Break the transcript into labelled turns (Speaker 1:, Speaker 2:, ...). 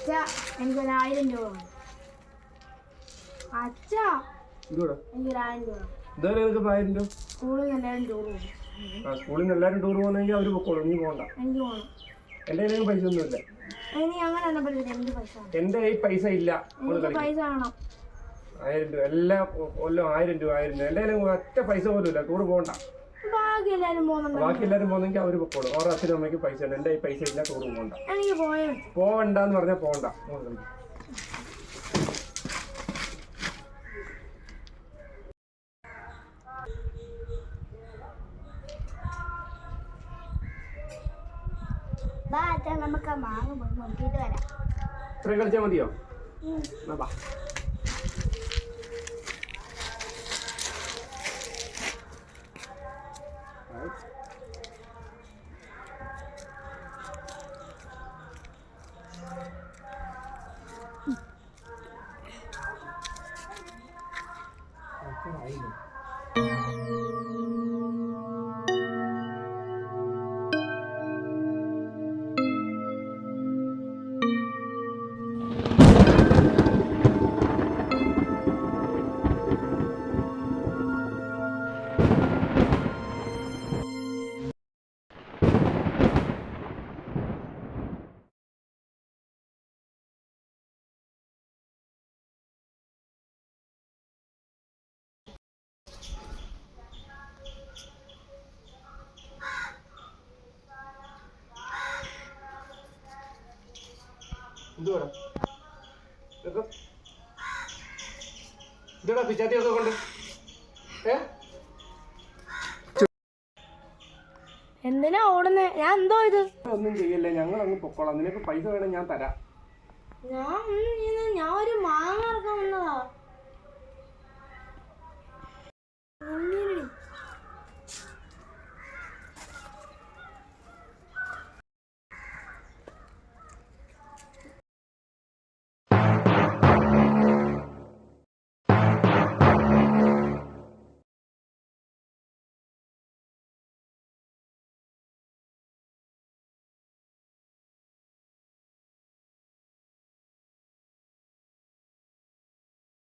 Speaker 1: അച്ഛ എനിക്കൊരു 1000 രൂപ വേണം. അച്ഛ എനിക്കൊരു 1000 രൂപ. സ്കൂളിൽ നിന്ന് എല്ലാവരും ടൂർ പോകും.
Speaker 2: സ്കൂളിൽ നിന്ന് എല്ലാവരും ടൂർ പോകുന്നെങ്കിൽ അവർ പൊക്കോളും, നീ പോകണ്ട.
Speaker 1: എനിക്ക് പോകണം.
Speaker 2: എന്റെ കയ്യിൽ പൈസ ഒന്നുമില്ല. എന്റെ കയ്യിൽ പൈസ ഇല്ല.
Speaker 1: പൈസ വേണം.
Speaker 2: 1000 രൂപ എല്ലാ കൊല്ലം 1000 രൂപ. എന്റെ കയ്യിൽ ഒറ്റ പൈസ പോലും ഇല്ല. ടൂർ പോകണ്ട. ബാക്കി എല്ലാവരും പോകുന്നെങ്കിൽ അവര് പൊക്കോളും. അവരുടെ അച്ഛനും അമ്മയ്ക്ക് പൈസ ഉണ്ട്. എന്റെ കയ്യിൽ പൈസ ഇല്ല. ടൂർ പോകണ്ട. പോവണ്ടെന്ന് പറഞ്ഞാൽ പോകണ്ട.
Speaker 1: നമുക്ക് മാങ്ങ നോക്കിയിട്ട് വരാം.
Speaker 2: ഇത്രയും കളിച്ചാൽ മതിയോ? ബാ. ഇതെടാ പിച്ചാത്തിയൊക്കെ കൊണ്ട്
Speaker 1: എന്തിനാ ഓടുന്നേ? ഞാൻ എന്തോ ഇത്
Speaker 2: ഒന്നും ചെയ്യല്ലേ, ഞങ്ങൾ അങ്ങ് പൊക്കോളാം. നിനക്ക് പൈസ വേണം, ഞാൻ തരാം.
Speaker 1: ഞാൻ ഒരു മാങ്ങ ഇറക്കാൻ വന്നതാ.